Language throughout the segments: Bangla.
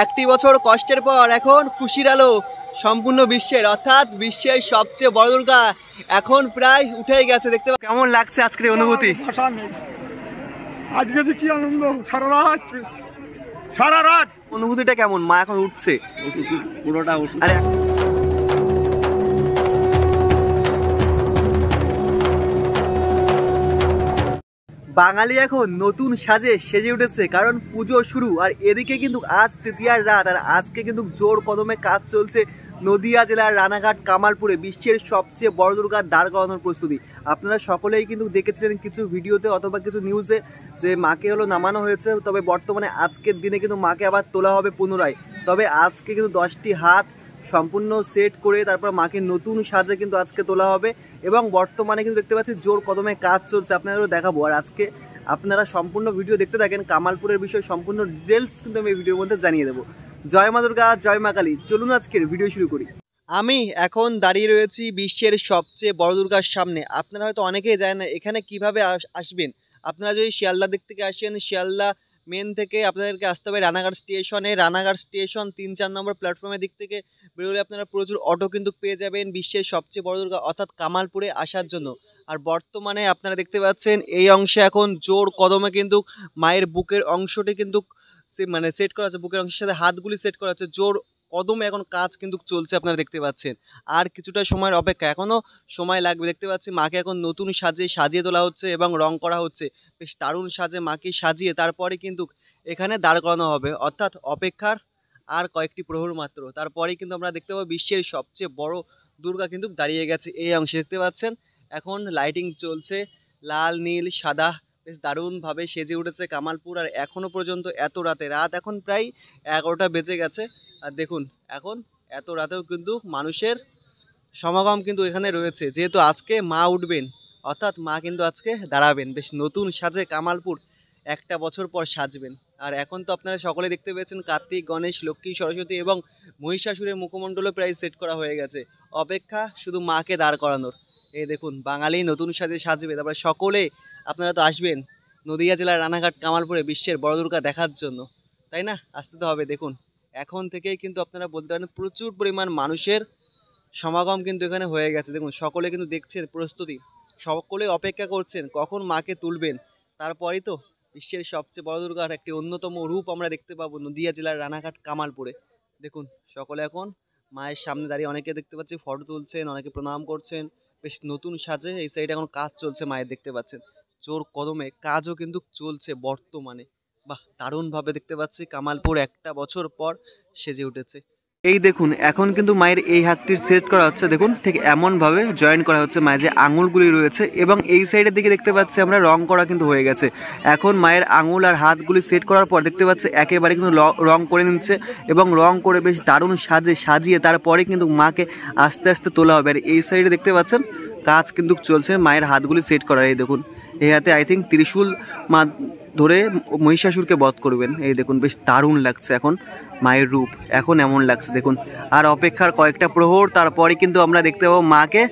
একটি বছর কষ্টের পর এখন খুশির আলো সম্পূর্ণ বিশ্বের, অর্থাৎ বিশ্বের সবচেয়ে বড় দুর্গা এখন প্রায় উঠেই গেছে। দেখতে কেমন লাগছে আজকের অনুভূতি? আজকে যে কি আনন্দ, সারা রাত অনুভূতিটা কেমন? মা এখন উঠছে, পুরোটা উঠছে। আরে বাঙালি এখন নতুন সাজে সেজে উঠেছে, কারণ পুজো শুরু। আর এদিকে কিন্তু আজ তৃতীয়ার রাত, আর আজকে কিন্তু জোর কদমে কাজ চলছে নদিয়া জেলার রানাঘাট কামালপুরে বিশ্বের সবচেয়ে বড় দুর্গার দাঁড় করানোর প্রস্তুতি। আপনারা সকলেই কিন্তু দেখেছিলেন কিছু ভিডিওতে অথবা কিছু নিউজে যে মাকে হলো নামানো হয়েছে, তবে বর্তমানে আজকের দিনে কিন্তু মাকে আবার তোলা হবে পুনরায়। তবে আজকে কিন্তু 10টি হাত সম্পূর্ণ সেট করে তারপর মাকে নতুন সাজে কিন্তু আজকে তোলা হবে, এবং বর্তমানে কিন্তু দেখতে পাচ্ছি জোর কদমে কাজ চলছে, আপনাদেরও দেখাবো। আর আজকে আপনারা সম্পূর্ণ ভিডিও দেখতে থাকেন, কামালপুরের বিষয়ে সম্পূর্ণ ডিটেলস কিন্তু আমি এই ভিডিওর মধ্যে জানিয়ে দেবো। জয় মা দুর্গা, জয় মা কালী। চলুন আজকের ভিডিও শুরু করি। আমি এখন দাঁড়িয়ে রয়েছি বিশ্বের সবচেয়ে বড় দুর্গার সামনে। আপনারা হয়তো অনেকেই জানেন না এখানে কিভাবে আসবেন। আপনারা যদি শিয়ালদা দিক থেকে আসেন, শিয়ালদা মেন থেকে আপনাদেরকে আসতে হবে রানাঘাট স্টেশনে। রানাঘাট স্টেশন 3-4 নম্বর প্ল্যাটফর্মের দিক থেকে বেরোলে আপনারা প্রচুর অটো কিন্তু পেয়ে যাবেন বিশ্বের সবচেয়ে বড় দুর্গা অর্থাৎ কামালপুরে আসার জন্য। আর বর্তমানে আপনারা দেখতে পাচ্ছেন এই অংশে এখন জোর কদমে কিন্তু মায়ের বুকের অংশটি কিন্তু মানে সেট করা আছে, বুকের অংশের সাথে হাতগুলি সেট করা আছে, জোর কদমে এখন কাজ কিন্তু চলছে, আপনারা দেখতে পাচ্ছেন। আর কিছুটা সময়ের অপেক্ষা, এখনও সময় লাগবে। দেখতে পাচ্ছি মাকে এখন নতুন সাজিয়ে তোলা হচ্ছে এবং রং করা হচ্ছে। বেশ দারুণ সাজে মাকে সাজিয়ে তারপরে কিন্তু এখানে দাঁড় করানো হবে, অর্থাৎ অপেক্ষার আর কয়েকটি প্রহর মাত্র, তারপরেই কিন্তু আমরা দেখতে পাবো বিশ্বের সবচেয়ে বড় দুর্গা কিন্তু দাঁড়িয়ে গেছে এই অংশে। দেখতে পাচ্ছেন এখন লাইটিং চলছে, লাল নীল সাদা, বেশ দারুণভাবে সেজে উঠেছে কামালপুর। আর এখনও পর্যন্ত এত রাত এখন প্রায় 11টা বেজে গেছে। আর দেখুন এখন এত রাতেও কিন্তু মানুষের সমাগম কিন্তু এখানে রয়েছে, যেহেতু আজকে মা উঠবেন, অর্থাৎ মা কিন্তু আজকে দাঁড়াবেন বেশ নতুন সাজে। কামালপুর একটা বছর পর সাজবেন। আর এখন তো আপনারা সকলে দেখতে পেয়েছেন কার্তিক, গণেশ, লক্ষ্মী, সরস্বতী এবং মহিষাসুরের মুখমণ্ডলও প্রায় সেট করা হয়ে গেছে, অপেক্ষা শুধু মাকে দাঁড় করানোর। এই দেখুন বাঙালি নতুন সাজে সাজবে, তারপরে সকলে আপনারা তো আসবেন নদিয়া জেলার রানাঘাট কামালপুরে বিশ্বের বড় দুর্গা দেখার জন্য, তাই না? আসতে তো হবে। দেখুন এখন থেকেই কিন্তু আপনারা বলতে পারেন প্রচুর পরিমাণ মানুষের সমাগম কিন্তু এখানে হয়ে গেছে। দেখুন সকলে কিন্তু দেখছেন প্রস্তুতি, সকলে অপেক্ষা করছেন কখন মাকে তুলবেন, তারপরেই তো বিশ্বের সবচেয়ে বড় দুর্গার একটি অন্যতম রূপ আমরা দেখতে পাবো নদিয়া জেলার রানাঘাট কামালপুরে। দেখুন সকলে এখন মায়ের সামনে দাঁড়িয়ে, অনেকে দেখতে পাচ্ছি ফটো তুলছেন, অনেকে প্রণাম করছেন বেশ নতুন সাজে। এই সাইডে এখন কাজ চলছে মায়ের, দেখতে পাচ্ছেন জোর কদমে কাজও কিন্তু চলছে বর্তমানে। বাহ, দারুণভাবে দেখতে পাচ্ছি কামালপুর একটা বছর পর সেজে উঠেছে। এই দেখুন এখন কিন্তু মায়ের এই হাতটির সেট করা হচ্ছে, দেখুন ঠিক এমনভাবে জয়েন করা হচ্ছে মায়ের যে আঙুলগুলি রয়েছে, এবং এই সাইডের দিকে দেখতে পাচ্ছি আমরা রং করা কিন্তু হয়ে গেছে। এখন মায়ের আঙুল আর হাতগুলি সেট করার পর দেখতে পাচ্ছি একেবারে কিন্তু রং করে নিচ্ছে, এবং রং করে বেশ দারুণ সাজিয়ে তারপরে কিন্তু মাকে আস্তে আস্তে তোলা হবে। আর এই সাইডে দেখতে পাচ্ছেন কাজ কিন্তু চলছে মায়ের হাতগুলি সেট করার। এই দেখুন এই হাতে আই থিঙ্ক ত্রিশূল মা ধরে মহিষাসুরকে বধ করবেন। এই দেখুন বেশ দারুণ লাগছে এখন মায়ের রূপ, এখন এমন লাগছে দেখুন। আর অপেক্ষার কয়েকটা প্রহর, তারপরে কিন্তু আমরা দেখতে পাবো মাকে,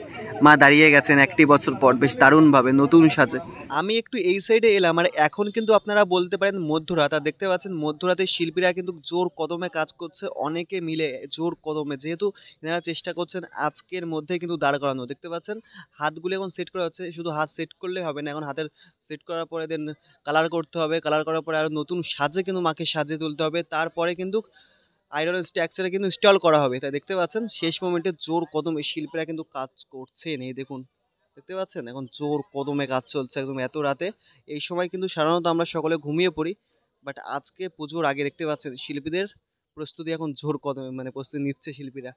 মা দাঁড়িয়ে গেছেন একটি বছর পর বেশ দারুণভাবে নতুন সাজে। আমি একটু এই সাইডে এলাম, আর এখন কিন্তু আপনারা বলতে পারেন মধ্যরাত। আর দেখতে পাচ্ছেন মধ্যরাতের শিল্পীরা কিন্তু জোর কদমে কাজ করছে, অনেকে মিলে জোর কদমে, যেহেতু এনারা চেষ্টা করছেন আজকের মধ্যে কিন্তু দাঁড় করানো। দেখতে পাচ্ছেন হাতগুলো এখন সেট করা হচ্ছে, শুধু হাত সেট করলে হবে না, এখন হাতের সেট করার পরে দেন কালার করতে হবে, কালার করার পরে আরও নতুন সাজে কিন্তু মাকে সাজিয়ে তুলতে হবে, তারপরে কিন্তু আয়রন স্ট্রাকচারে কিন্তু ইনস্টল করা হবে। তাই দেখতে পাচ্ছেন শেষ মোমেন্টে জোর কদমে শিল্পীরা কিন্তু কাজ করছেন। এই দেখুন দেখতে পাচ্ছেন এখন জোর কদমে কাজ চলছে একদম এত রাতে। এই সময় কিন্তু সাধারণত আমরা সকলে ঘুমিয়ে পড়ি, বাট আজকে পুজোর আগে দেখতে পাচ্ছেন শিল্পীদের প্রস্তুতি এখন জোর কদমে, মানে প্রস্তুতি নিচ্ছে শিল্পীরা,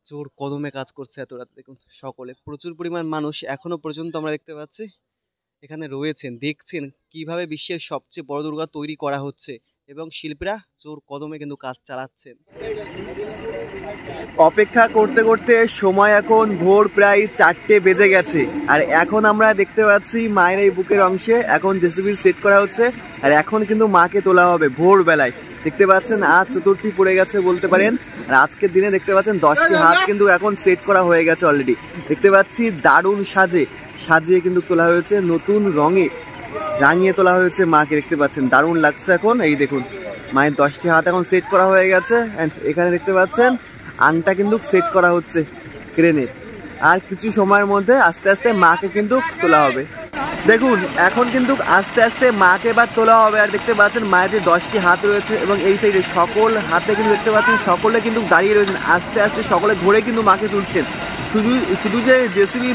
জোর কদমে কাজ করছে এত রাতে। দেখুন সকলে প্রচুর পরিমাণ মানুষ এখনো পর্যন্ত আমরা দেখতে পাচ্ছি এখানে রয়েছেন, দেখছেন কিভাবে বিশ্বের সবচেয়ে বড় দুর্গা তৈরি করা হচ্ছে, এবং শিল্পীরা জোর কদমে কিন্তু কাজ চালাচ্ছেন। অপেক্ষা করতে করতে সময় এখন ভোর প্রায় 4টে বেজে গেছে, আর এখন আমরা দেখতে পাচ্ছি মায়ের এই বুকের অংশে এখন জেসিবি সেট করা হচ্ছে, আর এখন কিন্তু মাকে তোলা হবে ভোরবেলায়। দেখতে পাচ্ছেন আজ চতুর্থী পড়ে গেছে বলতে পারেন, আর আজকের দিনে দেখতে পাচ্ছেন 10টি হাত কিন্তু এখন সেট করা হয়ে গেছে অলরেডি। দেখতে পাচ্ছি দারুণ সাজিয়ে কিন্তু তোলা হয়েছে, নতুন রঙে রাঙিয়ে তোলা হয়েছে মাকে, দেখতে পাচ্ছেন দারুণ লাগছে এখন। এই দেখুন মায়ের 10টি হাত এখন সেট করা হয়ে গেছে। অ্যান্ড এখানে দেখতে পাচ্ছেন আংটা কিন্তু সেট করা হচ্ছে ক্রেনে। আর কিছু সময়ের মধ্যে আস্তে আস্তে মাকে কিন্তু তোলা হবে। দেখুন এখন কিন্তু আস্তে আস্তে মাকে এবার তোলা হবে। আর দেখতে পাচ্ছেন মায়ের যে 10টি হাত রয়েছে এবং এই সাইডে সকল হাতে কিন্তু দেখতে পাচ্ছেন সকলে কিন্তু দাঁড়িয়ে রয়েছেন, আস্তে আস্তে সকলে ঘুরে কিন্তু মাকে তুলছেন। শুধু যে জেসিবি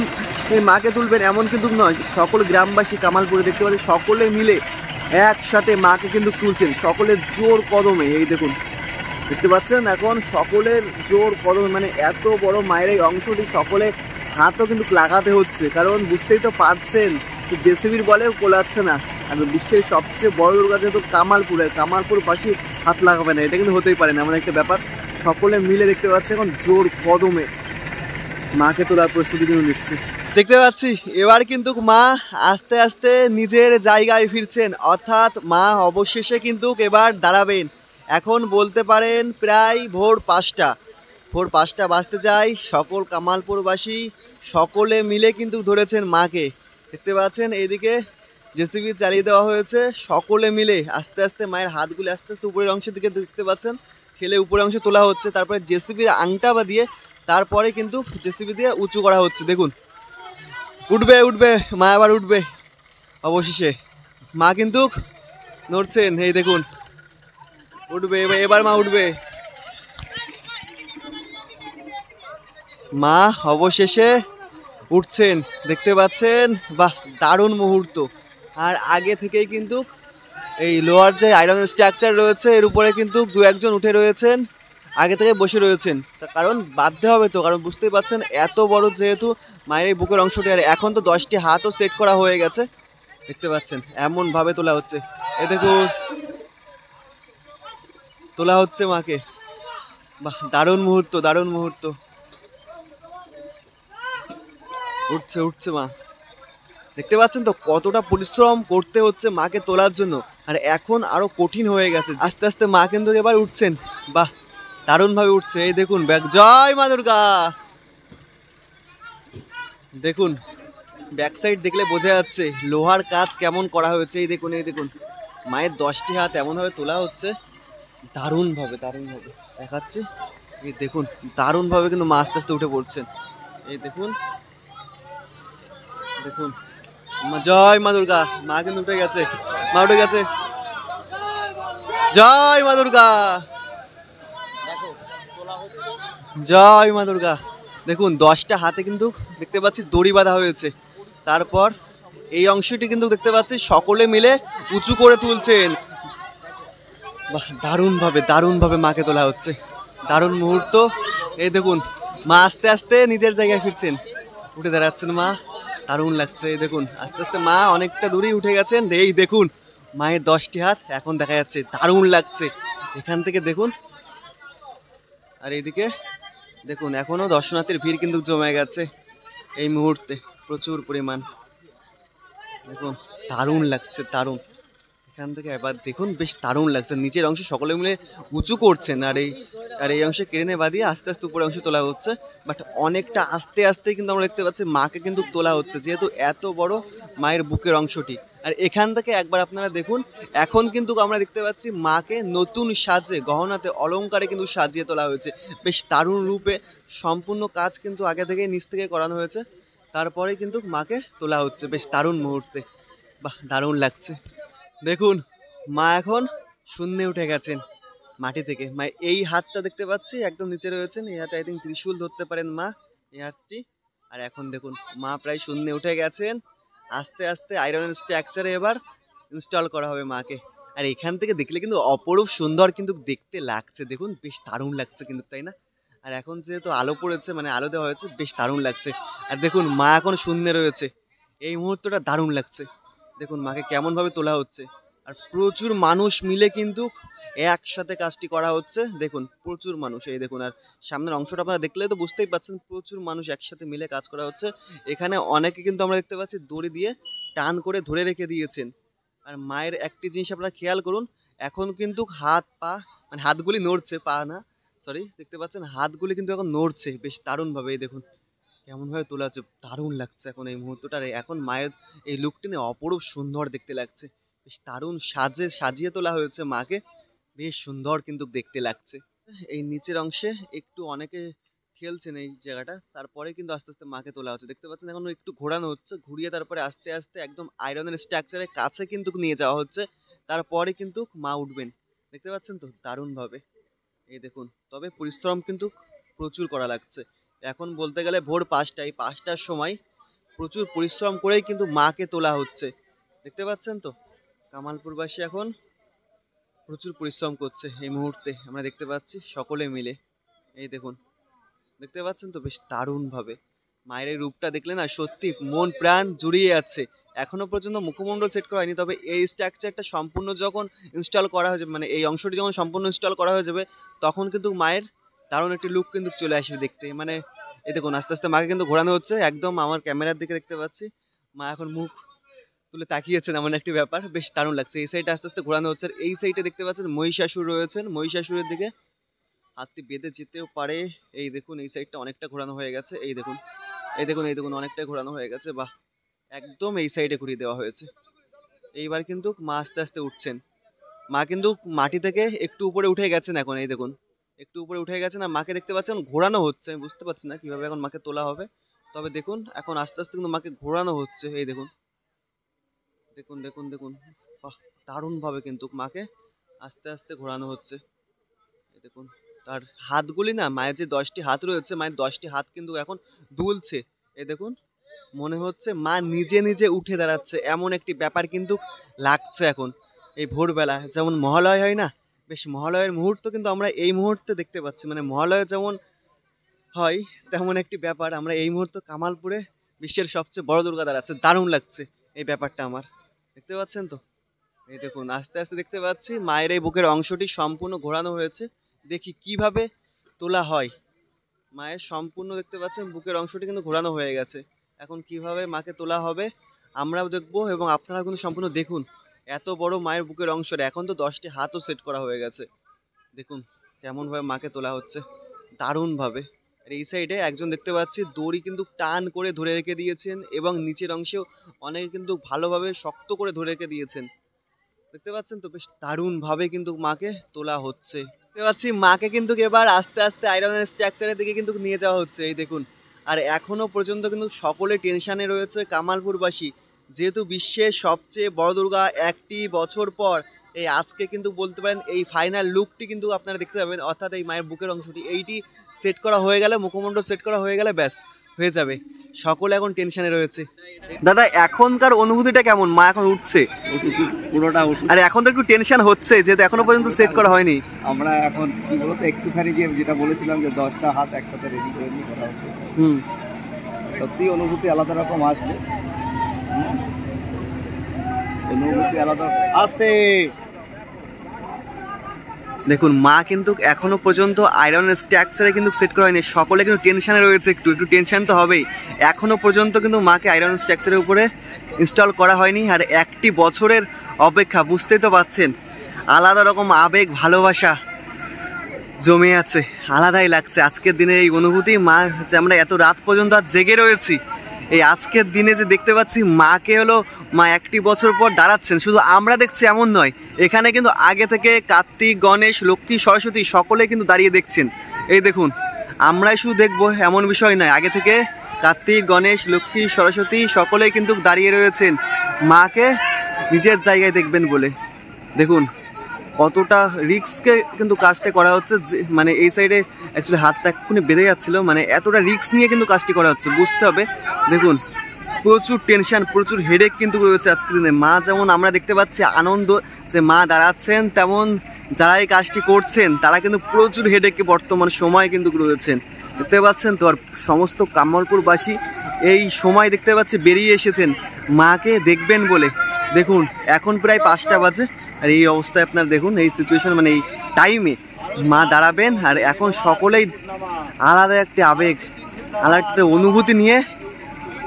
মাকে তুলবেন এমন কিন্তু নয়, সকল গ্রামবাসী কামালপুরে দেখতে পাচ্ছেন সকলে মিলে একসাথে মাকে কিন্তু তুলছেন সকলের জোর কদমে। এই দেখুন দেখতে পাচ্ছেন এখন সকলের জোর কদমে, মানে এত বড় মায়ের এই অংশটি সকলে হাতও কিন্তু লাগাতে হচ্ছে, কারণ বুঝতেই তো পারছেন জেসিবির বলেও কোলাচ্ছে না। আর বিশ্বের সবচেয়ে বড় দুর্গা যেহেতু কামালপুর পাশে হাত লাগাবে না, এটা কিন্তু হতেই পারে না এমন একটা ব্যাপার। সকলে মিলে দেখতে পাচ্ছে এখন জোর কদমে মাকে তোলার প্রস্তুতি কিন্তু নিচ্ছে। দেখতে পাচ্ছি এবার কিন্তু মা আস্তে আস্তে নিজের জায়গায় ফিরছেন, অর্থাৎ মা অবশেষে কিন্তু এবার দাঁড়াবেন। এখন বলতে পারেন প্রায় ভোর 5টা বাজতে যায়। সকল কামালপুরবাসী সকলে মিলে কিন্তু ধরেছেন মাকে। দেখতে পাচ্ছেন এইদিকে জেসিবি চালিয়ে দেওয়া হয়েছে, সকলে মিলে আস্তে আস্তে মায়ের হাতগুলি আস্তে আস্তে উপরের অংশের দিকে দেখতে পাচ্ছেন ঠেলে উপরের অংশে তোলা হচ্ছে। তারপরে জেসিবির আংটা বা দিয়ে তারপরে কিন্তু জেসিবি দিয়ে উঁচু করা হচ্ছে। দেখুন উঠবে মা, আবার উঠবে অবশেষে। মা কিন্তু নড়ছেন, এই দেখুন উঠবে এবার মা উঠবে। মা অবশেষে উঠছেন দেখতে পাচ্ছেন, বাহ দারুণ মুহূর্ত। আর আগে থেকেই কিন্তু এই লোহার যে আয়রন স্ট্রাকচার রয়েছে এর উপরে কিন্তু দু একজন উঠে রয়েছেন, আগে থেকে বসে রয়েছেন। তার কারণ বাধ্য হবে তো, কারণ বুঝতেই পারছেন এত বড় যেহেতু মায়ের এই বুকের অংশটি। আর এখন তো 10টি হাতও সেট করা হয়ে গেছে, দেখতে পাচ্ছেন এমনভাবে তোলা হচ্ছে। এ দেখুন তোলা হচ্ছে মাকে, বাহ দারুণ মুহূর্ত। উঠছে মা, দেখতে পাচ্ছেন তো কতটা পরিশ্রম করতে হচ্ছে মাকে তোলার জন্য। আর এখন আরো কঠিন হয়ে গেছে, আস্তে আস্তে মা কিন্তু এবার উঠছেন, বাহ দারুণ ভাবে উঠছে। এই দেখুন ব্যাক, জয় মা দুর্গা। দেখুন ব্যাক সাইড দেখলে বোঝা যাচ্ছে লোহার কাজ কেমন করা হয়েছে। এই দেখুন মায়ের 10টি হাত এমনভাবে তোলা হচ্ছে, দারুণ ভাবে দেখাচ্ছি। এই দেখুন দারুণ ভাবে কিন্তু মা আস্তে আস্তে উঠে পড়ছেন। এই দেখুন জয় মা দুর্গা। মা কিন্তু উঠে গেছে, জয় মা দুর্গা, জয় মা দুর্গা। দেখুন 10টা হাতে কিন্তু দেখতে পাচ্ছি দড়ি বাঁধা হয়েছে। তারপর এই অংশটি কিন্তু দেখতে পাচ্ছি সকলে মিলে উঁচু করে তুলছেন। বাহ দারুণ ভাবে মাকে তোলা হচ্ছে, দারুণ মুহূর্ত। এই দেখুন মা আস্তে আস্তে নিজের জায়গায় ফিরছেন, উঠে দাঁড়াচ্ছেন মা, দারুণ লাগছে। এই দেখুন আস্তে আস্তে মা অনেকটা দূরেই উঠে গেছেন। এই দেখুন মায়ের 10টি হাত এখন দেখা যাচ্ছে, দারুণ লাগছে এখান থেকে দেখুন। আর এইদিকে দেখুন এখনো দর্শনার্থীর ভিড় কিন্তু জমে গেছে এই মুহূর্তে প্রচুর পরিমাণ। দেখুন দারুণ লাগছে, এখান থেকে এবার দেখুন বেশ দারুণ লাগছে। নিচের অংশে সকলে মিলে উঁচু করছেন, আর এই অংশে ক্রেনে বাঁধিয়ে আস্তে আস্তে উপরে অংশে তোলা হচ্ছে। বাট অনেকটা আস্তে আস্তে কিন্তু আমরা দেখতে পাচ্ছি মাকে কিন্তু তোলা হচ্ছে, যেহেতু এত বড় মায়ের বুকের অংশটি। আর এখান থেকে একবার আপনারা দেখুন এখন কিন্তু আমরা দেখতে পাচ্ছি মাকে নতুন সাজে গহনাতে অলংকারে কিন্তু সাজিয়ে তোলা হয়েছে, বেশ দারুণ রূপে। সম্পূর্ণ কাজ কিন্তু আগে থেকে নিচ থেকে করানো হয়েছে, তারপরে কিন্তু মাকে তোলা হচ্ছে বেশ দারুণ মুহূর্তে। বাহ দারুণ লাগছে। দেখুন মা এখন শূন্যে উঠে গেছেন মাটি থেকে। মা এই হাতটা দেখতে পাচ্ছি একদম নিচে রয়েছেন, এই হাতটা আই থিঙ্ক ত্রিশূল ধরতে পারেন মা, এই হাতটি। আর এখন দেখুন মা প্রায় শূন্যে উঠে গেছেন, আস্তে আস্তে আয়রন স্ট্রাকচারে এবার ইনস্টল করা হবে মাকে। আর এখান থেকে দেখলে কিন্তু অপরূপ সুন্দর কিন্তু দেখতে লাগছে, দেখুন বেশ দারুণ লাগছে কিন্তু, তাই না? আর এখন যেহেতু আলো পড়েছে, মানে আলো দেওয়া হয়েছে, বেশ দারুণ লাগছে। আর দেখুন মা এখন শূন্যে রয়েছে, এই মুহূর্তটা দারুণ লাগছে। দেখুন মাকে কেমনভাবে তোলা হচ্ছে, আর প্রচুর মানুষ মিলে কিন্তু একসাথে কাজটি করা হচ্ছে। দেখুন প্রচুর মানুষ, এই দেখুন। আর সামনের অংশটা আপনারা দেখলে তো বুঝতেই পারছেন প্রচুর মানুষ একসাথে মিলে কাজ করা হচ্ছে। এখানে অনেকে কিন্তু আমরা দেখতে পাচ্ছি দড়ি দিয়ে টান করে ধরে রেখে দিয়েছেন। আর মায়ের একটি জিনিস আপনারা খেয়াল করুন, এখন কিন্তু হাত পা মানে হাতগুলি নড়ছে, পা না সরি, দেখতে পাচ্ছেন হাতগুলি কিন্তু এখন নড়ছে বেশ দারুণভাবে। এই দেখুন কেমনভাবে তোলা হচ্ছে, দারুণ লাগছে এখন এই মুহূর্তটা। এখন মায়ের এই লুকটি নিয়ে অপরূপ সুন্দর দেখতে লাগছে, বেশ দারুণ সাজিয়ে তোলা হয়েছে মাকে, বেশ সুন্দর কিন্তু দেখতে লাগছে। এই নিচের অংশে একটু অনেকে খেলছেন এই জায়গাটা, তারপরে কিন্তু আস্তে আস্তে মাকে তোলা হচ্ছে। দেখতে পাচ্ছেন এখন একটু ঘোরানো হচ্ছে, ঘুরিয়ে তারপরে আস্তে আস্তে একদম আয়রনের স্ট্রাকচারের কাছে কিন্তু নিয়ে যাওয়া হচ্ছে, তারপরে কিন্তু মা উঠবেন। দেখতে পাচ্ছেন তো দারুণভাবে, এই দেখুন। তবে পরিশ্রম কিন্তু প্রচুর করা লাগছে। এখন বলতে গেলে ভোর 5টা, এই 5টার সময় প্রচুর পরিশ্রম করেই কিন্তু মাকে তোলা হচ্ছে। দেখতে পাচ্ছেন তো কামালপুরবাসী এখন প্রচুর পরিশ্রম করছে এই মুহূর্তে, আমরা দেখতে পাচ্ছি সকলে মিলে। এই দেখুন, দেখতে পাচ্ছেন তো বেশ দারুণভাবে মায়ের এই রূপটা দেখলে না সত্যি মন প্রাণ জুড়িয়ে যাচ্ছে। এখনো পর্যন্ত মুখমণ্ডল সেট করা হয়নি, তবে এই স্ট্রাকচারটা সম্পূর্ণ যখন ইনস্টল করা হয়ে যাবে, মানে এই অংশটি যখন সম্পূর্ণ ইনস্টল করা হয়ে যাবে, তখন কিন্তু মায়ের দারুণ একটি লুক কিন্তু চলে আসবে দেখতে। মানে এই দেখুন আস্তে আস্তে মাকে কিন্তু ঘোরানো হচ্ছে, একদম আমার ক্যামেরার দিকে দেখতে পাচ্ছি মা এখন মুখ তুলে তাকিয়েছেন, এমন একটি ব্যাপার, বেশ দারুণ লাগছে। এই সাইডে আস্তে আস্তে ঘোরানো হচ্ছে, আর এই সাইডে দেখতে পাচ্ছেন মহিষাসুর রয়েছেন, মহিষাসুরের দিকে হাতটি বেঁধে যেতেও পারে। এই দেখুন এই সাইডটা অনেকটা ঘোরানো হয়ে গেছে, এই দেখুন, এই দেখুন, এই দেখুন, অনেকটাই ঘোরানো হয়ে গেছে। বাহ, একদম এই সাইডে ঘুরিয়ে দেওয়া হয়েছে। এইবার কিন্তু মা আস্তে আস্তে উঠছেন। মা কিন্তু মাটি থেকে একটু উপরে উঠে গেছেন এখন, এই দেখুন একটু উপরে উঠে গেছেন, আর মাকে দেখতে পাচ্ছেন ঘোরানো হচ্ছে। আমি বুঝতে পারছি না কিভাবে এখন মাকে তোলা হবে, তবে দেখুন এখন আস্তে আস্তে কিন্তু মাকে ঘোরানো হচ্ছে। এই দেখুন, দেখুন, দেখুন, দেখুন, বাহ, দারুণভাবে কিন্তু মাকে আস্তে আস্তে ঘোরানো হচ্ছে। এই দেখুন, তার হাতগুলি না, মায়ের যে 10টি হাত রয়েছে, মায়ের 10টি হাত কিন্তু এখন দুলছে। এই দেখুন, মনে হচ্ছে মা নিজে নিজে উঠে দাঁড়াচ্ছে, এমন একটি ব্যাপার কিন্তু লাগছে এখন। এই ভোরবেলা যেমন মহালয় হয় না, বেশ মহালয়ের মুহূর্ত কিন্তু আমরা এই মুহূর্তে দেখতে পাচ্ছি। মানে মহালয় যেমন হয় তেমন একটি ব্যাপার আমরা এই মুহূর্তে কামালপুরে বিশ্বের সবচেয়ে বড় দুর্গা দাঁড়াচ্ছে। দারুণ লাগছে এই ব্যাপারটা আমার, দেখতে পাচ্ছেন তো। এই দেখুন আস্তে আস্তে দেখতে পাচ্ছি মায়ের এই বুকের অংশটি সম্পূর্ণ ঘোরানো হয়েছে। দেখি কিভাবে তোলা হয়। মায়ের সম্পূর্ণ দেখতে পাচ্ছেন বুকের অংশটি কিন্তু ঘোরানো হয়ে গেছে। এখন কিভাবে মাকে তোলা হবে আমরাও দেখবো, এবং আপনারা কিন্তু সম্পূর্ণ দেখুন। এত বড় মায়ের বুকের অংশটা, এখন তো 10টি হাতও সেট করা হয়ে গেছে। দেখুন কেমনভাবে মাকে তোলা হচ্ছে, দারুণভাবে। আর এই সাইডে একজন দেখতে পাচ্ছি দড়ি কিন্তু টান করে ধরে রেখে দিয়েছেন, এবং নিচের অংশেও অনেকে কিন্তু ভালোভাবে শক্ত করে ধরে রেখে দিয়েছেন। দেখতে পাচ্ছেন তো বেশ দারুণভাবে কিন্তু মাকে তোলা হচ্ছে। দেখতে পাচ্ছি মাকে কিন্তু এবার আস্তে আস্তে আয়রনের স্ট্রাকচারের দিকে কিন্তু নিয়ে যাওয়া হচ্ছে, এই দেখুন। আর এখনো পর্যন্ত কিন্তু সকলে টেনশনে রয়েছে কামালপুরবাসী, যেহেতু বিশ্বের সবচেয়ে বড় দুর্গা একটি বছর পর এই আজকে কিন্তু বলতে পারেন এই ফাইনাল লুকটি কিন্তু আপনারা দেখতে পাবেন, অর্থাৎ এই মায়ের বুকের অংশটি এইটি সেট করা হয়ে গেলে, মুখমণ্ডল সেট করা হয়ে গেলে ব্যাস হয়ে যাবে। সকলে এখন টেনশনে রয়েছে। দাদা এখনকার অনুভূতিটা কেমন, মা এখন উঠছে? পুরোটা উঠে, আর এখন তো একটু টেনশন হচ্ছে যেহেতু এখনো পর্যন্ত সেট করা হয়নি। আমরা এখন কি বলতো একটুখানি যে যেটা বলেছিলাম যে 10টা হাত একসাথে রেডি করে নিয়ে করা হচ্ছে, সত্যি অনুভূতি আলাদা রকম আসবে। অনুভূতি আলাদা আসতে। দেখুন মা কিন্তু এখনো পর্যন্ত আয়রনের স্ট্রাকচারে কিন্তু সেট করা হয়নি, সকলে কিন্তু টেনশনে রয়েছে। একটু একটু টেনশন তো হবেই। এখনো পর্যন্ত কিন্তু মাকে আয়রন স্ট্রাকচারের উপরে ইনস্টল করা হয়নি, আর একটি বছরের অপেক্ষা, বুঝতেই তো পাচ্ছেন। আলাদা রকম আবেগ ভালোবাসা জমে আছে, আলাদাই লাগছে আজকের দিনে এই অনুভূতি। মা যে আমরা এত রাত পর্যন্ত আজ জেগে রয়েছি, এই আজকের দিনে যে দেখতে পাচ্ছি মাকে হলো মা একটি বছর পর দাঁড়াচ্ছেন, শুধু আমরা দেখছি এমন নয়, এখানে কিন্তু আগে থেকে কার্তিক, গণেশ, লক্ষ্মী, সরস্বতী সকলে কিন্তু দাঁড়িয়ে দেখছেন। এই দেখুন, আমরাই শুধু দেখবো এমন বিষয় নয়, আগে থেকে কার্তিক, গণেশ, লক্ষ্মী, সরস্বতী সকলেই কিন্তু দাঁড়িয়ে রয়েছেন মাকে নিজের জায়গায় দেখবেন বলে। দেখুন কতটা রিস্কে কিন্তু কাজটা করা হচ্ছে, মানে এই সাইডে অ্যাকচুয়ালি হাতটা এক্ষুনি বেঁধে যাচ্ছিলো, মানে এতটা রিস্ক নিয়ে কিন্তু কাজটি করা হচ্ছে, বুঝতে হবে। দেখুন প্রচুর টেনশন, প্রচুর হেডেক কিন্তু রয়েছে আজকের দিনে। মা যেমন আমরা দেখতে পাচ্ছি আনন্দ যে মা দাঁড়াচ্ছেন, তেমন যারা এই কাজটি করছেন তারা কিন্তু প্রচুর হেডেকে বর্তমান সময় কিন্তু রয়েছেন, দেখতে পাচ্ছেন তো। আর সমস্ত কামালপুরবাসী এই সময় দেখতে পাচ্ছি বেরিয়ে এসেছেন মাকে দেখবেন বলে। দেখুন এখন প্রায় 5টা বাজে, আর এই অবস্থায় আপনার দেখুন এই সিচুয়েশন, মানে এই টাইমে মা দাঁড়াবেন, আর এখন সকলেই আলাদা একটা আবেগ, আলাদা একটা অনুভূতি নিয়ে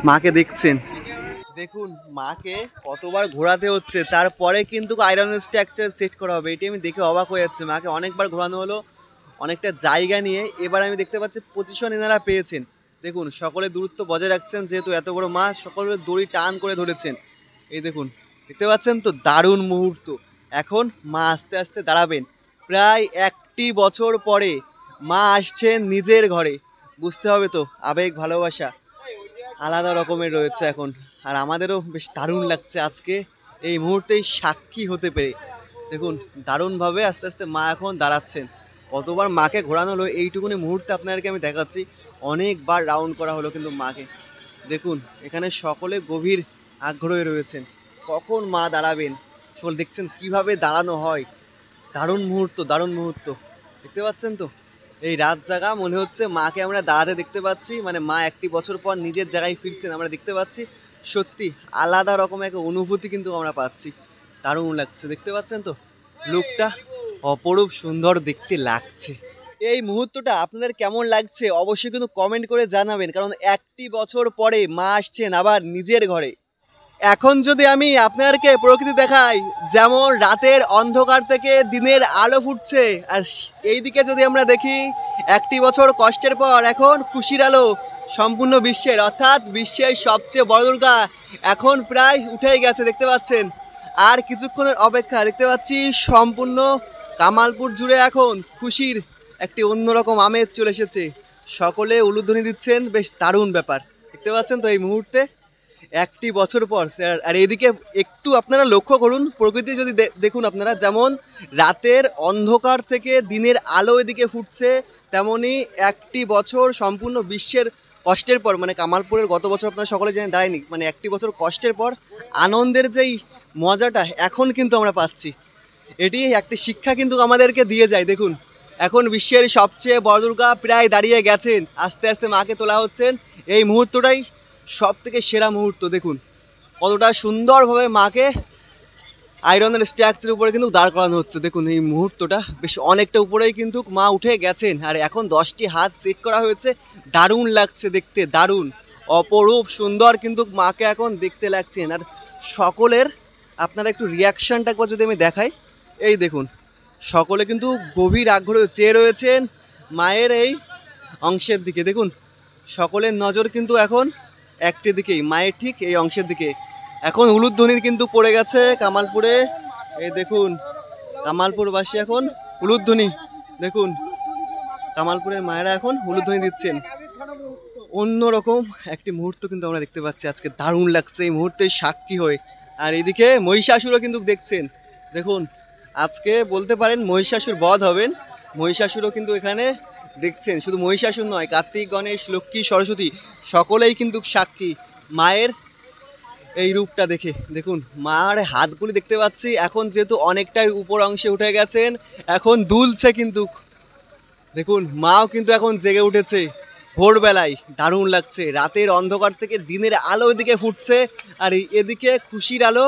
মাকে দেখছেন। দেখুন মাকে কতবার ঘোরাতে হচ্ছে, তারপরে কিন্তু আয়রনের স্ট্রাকচার সেট করা হবে। এটি আমি দেখে অবাক হয়ে যাচ্ছে। মাকে অনেকবার ঘোরানো হলো, অনেকটা জায়গা নিয়ে। এবার আমি দেখতে পাচ্ছি পজিশন এনারা পেয়েছেন। দেখুন সকলে দূরত্ব বজায় রাখছেন, যেহেতু এত বড় মা, সকলে দড়ি টান করে ধরেছেন। এই দেখুন দেখতে পাচ্ছেন তো, দারুণ মুহূর্ত। এখন মা আস্তে আস্তে দাঁড়াবেন, প্রায় 1টি বছর পরে মা আসছেন নিজের ঘরে। বুঝতে হবে তো, আবেগ ভালোবাসা আলাদা রকমের রয়েছে এখন। আর আমাদেরও বেশ দারুণ লাগছে আজকে এই মুহূর্তেই সাক্ষী হতে পেরে। দেখুন দারুণভাবে আস্তে আস্তে মা এখন দাঁড়াচ্ছেন। কতবার মাকে ঘোরানো হলো এইটুকুনি মুহূর্তে আপনাদেরকে আমি দেখাচ্ছি। অনেকবার রাউন্ড করা হলো কিন্তু মাকে। দেখুন এখানে সকলে গভীর আগ্রহে রয়েছেন কখন মা দাঁড়াবেন। সকল দেখছেন কিভাবে দাঁড়ানো হয়। দারুণ মুহূর্ত, দারুণ মুহূর্ত। দেখতে পাচ্ছেন তো, এই রাত জাগা মনে হচ্ছে মাকে আমরা দাঁড়াতে দেখতে পাচ্ছি। মানে মা 1টি বছর পর নিজের জায়গায় ফিরছেন আমরা দেখতে পাচ্ছি। সত্যি আলাদা রকম এক অনুভূতি কিন্তু আমরা পাচ্ছি। দারুণ লাগছে, দেখতে পাচ্ছেন তো, লুকটা অপরূপ সুন্দর দেখতে লাগছে। এই মুহূর্তটা আপনাদের কেমন লাগছে অবশ্যই কিন্তু কমেন্ট করে জানাবেন, কারণ 1টি বছর পরে মা আসছেন আবার নিজের ঘরে। এখন যদি আমি আপনাদেরকে প্রকৃতি দেখাই, যেমন রাতের অন্ধকার থেকে দিনের আলো ফুটছে, আর এইদিকে যদি আমরা দেখি 1টি বছর কষ্টের পর এখন খুশির আলো সম্পূর্ণ বিশ্বের, অর্থাৎ বিশ্বের সবচেয়ে বড় দুর্গা এখন প্রায় উঠেই গেছে দেখতে পাচ্ছেন। আর কিছুক্ষণের অপেক্ষা, দেখতে পাচ্ছি সম্পূর্ণ কামালপুর জুড়ে এখন খুশির একটি অন্যরকম আমেজ চলে এসেছে। সকলে উলুধ্বনি দিচ্ছেন, বেশ দারুণ ব্যাপার দেখতে পাচ্ছেন তো এই মুহূর্তে 1টি বছর পর। আর এদিকে একটু আপনারা লক্ষ্য করুন প্রকৃতি যদি দেখুন আপনারা, যেমন রাতের অন্ধকার থেকে দিনের আলো এদিকে ফুটছে, তেমনি 1টি বছর সম্পূর্ণ বিশ্বের কষ্টের পর, মানে কামালপুরের গত বছর আপনারা সকলে জানেন দাঁড়ায়নি, মানে 1টি বছর কষ্টের পর আনন্দের যেই মজাটা এখন কিন্তু আমরা পাচ্ছি, এটি একটি শিক্ষা কিন্তু আমাদেরকে দিয়ে যায়। দেখুন এখন বিশ্বের সবচেয়ে বড় দুর্গা প্রায় দাঁড়িয়ে গেছেন, আস্তে আস্তে মাকে তোলা হচ্ছেন। এই মুহূর্তটাই সব থেকে সেরা মুহূর্ত। দেখুন কতটা সুন্দরভাবে মাকে আয়রনের স্ট্রাকচারের উপরে কিন্তু দাঁড় করানো হচ্ছে। দেখুন এই মুহূর্তটা বেশ অনেকটা উপরেই কিন্তু মা উঠে গেছেন, আর এখন 10টি হাত সেট করা হয়েছে। দারুণ লাগছে দেখতে, দারুণ অপরূপ সুন্দর কিন্তু মাকে এখন দেখতে লাগছেন। আর সকলের আপনারা একটু রিয়াকশানটা একবার যদি আমি দেখাই, এই দেখুন সকলে কিন্তু গভীর আগ্রহে চেয়ে রয়েছেন মায়ের এই অংশের দিকে। দেখুন সকলের নজর কিন্তু এখন একটি দিকেই, মায়ের ঠিক এই অংশের দিকে। এখন উলুধ্বনির কিন্তু পড়ে গেছে কামালপুরে। এই দেখুন কামালপুরবাসী এখন উলুধ্বনি, দেখুন কামালপুরের মায়েরা এখন উলুধ্বনি দিচ্ছেন। অন্যরকম একটি মুহূর্ত কিন্তু আমরা দেখতে পাচ্ছি আজকে, দারুণ লাগছে এই মুহূর্তে সাক্ষী হয়ে। আর এদিকে মহিষাসুরও কিন্তু দেখছেন। দেখুন আজকে বলতে পারেন মহিষাসুর বধ হবেন, মহিষাসুরও কিন্তু এখানে দেখছেন। শুধু মহিষাসুর নয়, কার্তিক, গণেশ, লক্ষ্মী, সরস্বতী সকলেই কিন্তু সাক্ষী মায়ের এই রূপটা দেখে। দেখুন মার হাতগুলি দেখতে পাচ্ছি এখন যেহেতু অনেকটাই উপর অংশে উঠে গেছেন, এখন দুলছে কিন্তু। দেখুন মাও কিন্তু এখন জেগে উঠেছে ভোরবেলায়, দারুণ লাগছে। রাতের অন্ধকার থেকে দিনের আলো এদিকে ফুটছে, আর এদিকে খুশির আলো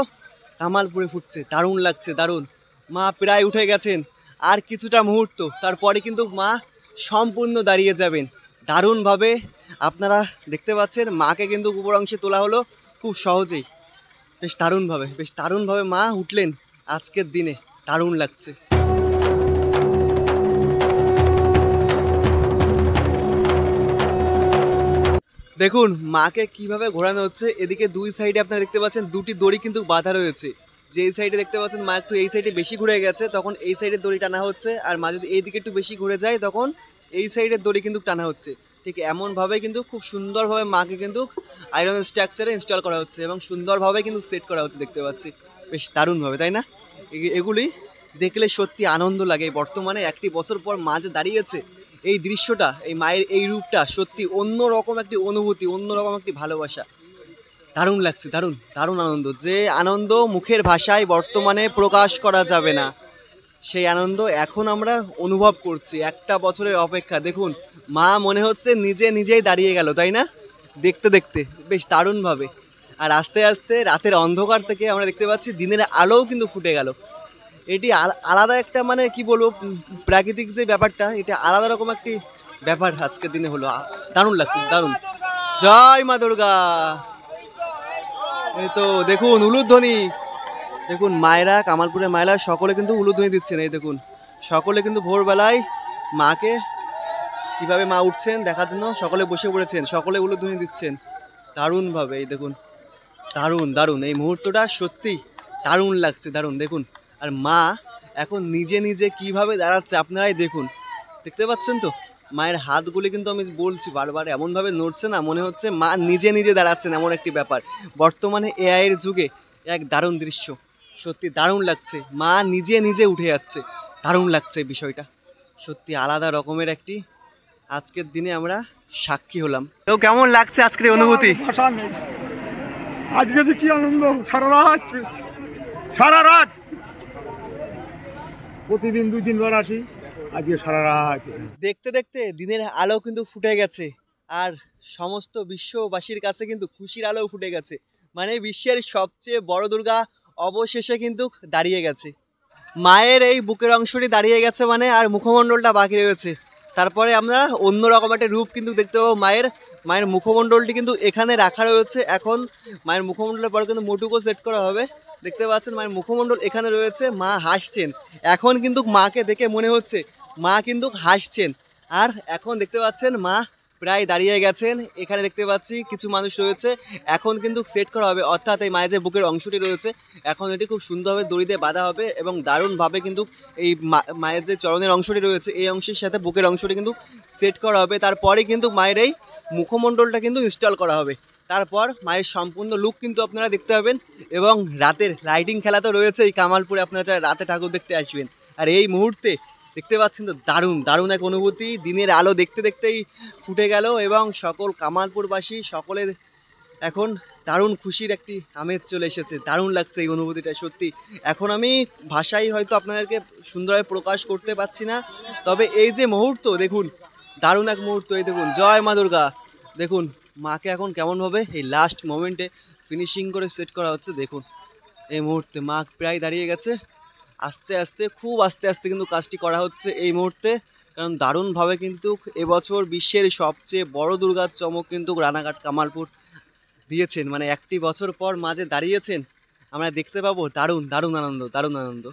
কামালপুরে ফুটছে। দারুণ লাগছে, দারুণ। মা প্রায় উঠে গেছেন, আর কিছুটা মুহূর্ত তারপরে কিন্তু মা সম্পূর্ণ দাঁড়িয়ে যাবেন দারুণভাবে। আপনারা দেখতে পাচ্ছেন মাকে কিন্তু উপর অংশে তোলা হলো খুব সহজেই, বেশ দারুণভাবে, বেশ দারুণভাবে মা উঠলেন আজকের দিনে। দারুণ লাগছে। দেখুন মাকে কিভাবে ঘোরানো হচ্ছে। এদিকে দুই সাইডে আপনারা দেখতে পাচ্ছেন 2টি দড়ি কিন্তু বাঁধা রয়েছে। যে এই সাইডে দেখতে পাচ্ছেন মা একটু এই সাইডে বেশি ঘুরে গেছে, তখন এই সাইডের দড়ি টানা হচ্ছে। আর মা যদি এইদিকে একটু বেশি ঘুরে যায় তখন এই সাইডের দড়ি কিন্তু টানা হচ্ছে। ঠিক এমনভাবে কিন্তু খুব সুন্দরভাবে মাকে কিন্তু আয়রনের স্ট্রাকচারে ইনস্টল করা হচ্ছে এবং সুন্দরভাবে কিন্তু সেট করা হচ্ছে দেখতে পাচ্ছি, বেশ দারুণভাবে, তাই না? এগুলি দেখলে সত্যি আনন্দ লাগে। বর্তমানে 1টি বছর পর মা যে দাঁড়িয়েছে, এই দৃশ্যটা, এই মায়ের এই রূপটা সত্যি অন্যরকম একটি অনুভূতি, অন্যরকম একটি ভালোবাসা। দারুণ লাগছে, দারুণ দারুণ আনন্দ। যে আনন্দ মুখের ভাষায় বর্তমানে প্রকাশ করা যাবে না, সেই আনন্দ এখন আমরা অনুভব করছি। 1টা বছরের অপেক্ষা। দেখুন মা মনে হচ্ছে নিজে নিজেই দাঁড়িয়ে গেল, তাই না? দেখতে দেখতে বেশ দারুণভাবে। আর আস্তে আস্তে রাতের অন্ধকার থেকে আমরা দেখতে পাচ্ছি দিনের আলোও কিন্তু ফুটে গেল। এটি আলাদা একটা, মানে কি বলবো, প্রাকৃতিক যে ব্যাপারটা, এটা আলাদা রকম একটি ব্যাপার আজকের দিনে হলো। দারুণ লাগছে, দারুণ। জয় মা দুর্গা। এই তো দেখুন উলুধ্বনি, দেখুন মায়েরা, কামালপুরের মায়েরা সকলে কিন্তু উলুধ্বনি দিচ্ছেন। এই দেখুন সকলে কিন্তু ভোরবেলায় মাকে কিভাবে মা উঠছেন দেখার জন্য সকলে বসে পড়েছেন, সকলে উলুধ্বনি দিচ্ছেন দারুণভাবে। এই দেখুন দারুণ দারুণ, এই মুহূর্তটা সত্যি দারুণ লাগছে, দারুণ। দেখুন আর মা এখন নিজে নিজে কিভাবে দাঁড়াচ্ছে আপনারাই দেখুন, দেখতে পাচ্ছেন তো মায়ের হাতগুলি কিন্তু আমি বলছি বারবার এমনভাবে নড়ছে না, মনে হচ্ছে মা নিজে নিজে দাঁড়াচ্ছেন, এমন একটি ব্যাপার। বর্তমানে এআই এর যুগে এক দারুণ দৃশ্য, সত্যি দারুণ লাগছে, মা নিজে নিজে উঠে যাচ্ছে, দারুণ লাগছে বিষয়টা, সত্যি আলাদা রকমের একটি আজকের দিনে আমরা সাক্ষী হলাম। তো কেমন লাগছে আজকের এই অনুভূতি? ভাষা নেই। আজকে যে কি আনন্দ, সারা রাত চলছে, সারা রাত। প্রতিদিন 2-3 বার আসি, আজকে সারা রাত। দেখতে দেখতে দিনের আলো কিন্তু ফুটে গেছে, আর সমস্ত বিশ্ববাসীর কাছে কিন্তু খুশির আলো ফুটে গেছে, মানে বিশ্বের সবচেয়ে বড় দুর্গা অবশেষে কিন্তু দাঁড়িয়ে গেছে। মায়ের এই বুকের অংশটি দাঁড়িয়ে গেছে মানে, আর মুখমণ্ডলটা বাকি রয়েছে। তারপরে আমরা অন্যরকম একটা রূপ কিন্তু দেখতে পাবো মায়ের। মায়ের মুখমণ্ডলটি কিন্তু এখানে রাখা রয়েছে এখন। মায়ের মুখমণ্ডলের পরে কিন্তু মোটুকো সেট করা হবে। দেখতে পাচ্ছেন মায়ের মুখমণ্ডল এখানে রয়েছে, মা হাসছেন। এখন কিন্তু মাকে দেখে মনে হচ্ছে মা কিন্তু হাসছেন। আর এখন দেখতে পাচ্ছেন মা প্রায় দাঁড়িয়ে গেছেন। এখানে দেখতে পাচ্ছি কিছু মানুষ রয়েছে, এখন কিন্তু সেট করা হবে, অর্থাৎ এই মায়ের যে বুকের অংশটি রয়েছে এখন এটি খুব সুন্দরভাবে দড়ি দিয়ে বাঁধা হবে এবং দারুণভাবে কিন্তু এই মায়ের যে চরণের অংশটি রয়েছে এই অংশের সাথে বুকের অংশটি কিন্তু সেট করা হবে। তারপরে কিন্তু মায়ের এই মুখমণ্ডলটা কিন্তু ইনস্টল করা হবে। তারপর মায়ের সম্পূর্ণ লুক কিন্তু আপনারা দেখতে পাবেন। এবং রাতের লাইটিং খেলা তো রয়েছে এই কামালপুরে, আপনারা যারা রাতে ঠাকুর দেখতে আসবেন। আর এই মুহূর্তে দেখতে পাচ্ছেন তো দারুণ দারুণ এক অনুভূতি, দিনের আলো দেখতে দেখতেই ফুটে গেল এবং সকল কামালপুরবাসী সকলের এখন দারুণ খুশির একটি আমেজ চলে এসেছে। দারুণ লাগছে এই অনুভূতিটা, সত্যি এখন আমি ভাষায় হয়তো আপনাদেরকে সুন্দরভাবে প্রকাশ করতে পারছি না। তবে এই যে মুহূর্ত দেখুন, দারুণ এক মুহূর্ত। এই দেখুন, জয় মা দুর্গা। দেখুন মাকে এখন কেমনভাবে এই লাস্ট মোমেন্টে ফিনিশিং করে সেট করা হচ্ছে। দেখুন এই মুহূর্তে মা প্রায় দাঁড়িয়ে গেছে, আস্তে আস্তে খুব আস্তে আস্তে কিন্তু কাজটি করা হচ্ছে এই মুহূর্তে। কারণ দারুণভাবে কিন্তু এবছর বিশ্বের সবচেয়ে বড় দুর্গার চমক কিন্তু রানাঘাট কামালপুর দিয়েছেন। মানে একটি বছর পর মা যে দাঁড়িয়েছেন আমরা দেখতে পাবো, দারুণ দারুণ আনন্দ, দারুণ আনন্দ।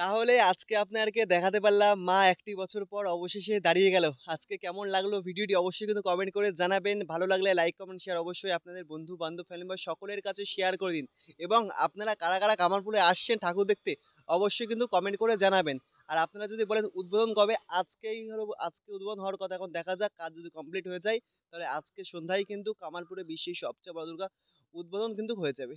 তাহলে আজকে আপনাদেরকে দেখাতে পারলাম মা একটি বছর পর অবশেষে দাঁড়িয়ে গেল। আজকে কেমন লাগলো ভিডিওটি অবশ্যই কিন্তু কমেন্ট করে জানাবেন। ভালো লাগলে লাইক কমেন্ট শেয়ার অবশ্যই আপনাদের বন্ধু বান্ধব ফ্যামিলি মেম্বার সকলের কাছে শেয়ার করে দিন। এবং আপনারা কারা কারা কামালপুরে আসছেন ঠাকুর দেখতে অবশ্যই কিন্তু কমেন্ট করে জানাবেন। আর আপনারা যদি বলেন উদ্বোধন কবে, আজকেই হলো, আজকে উদ্বোধন হওয়ার কথা, এখন দেখা যাক কাজ যদি কমপ্লিট হয়ে যায় তাহলে আজকে সন্ধ্যায় কিন্তু কামালপুরে বিশ্বের সবচেয়ে বড় দুর্গা উদ্বোধন কিন্তু হয়ে যাবে।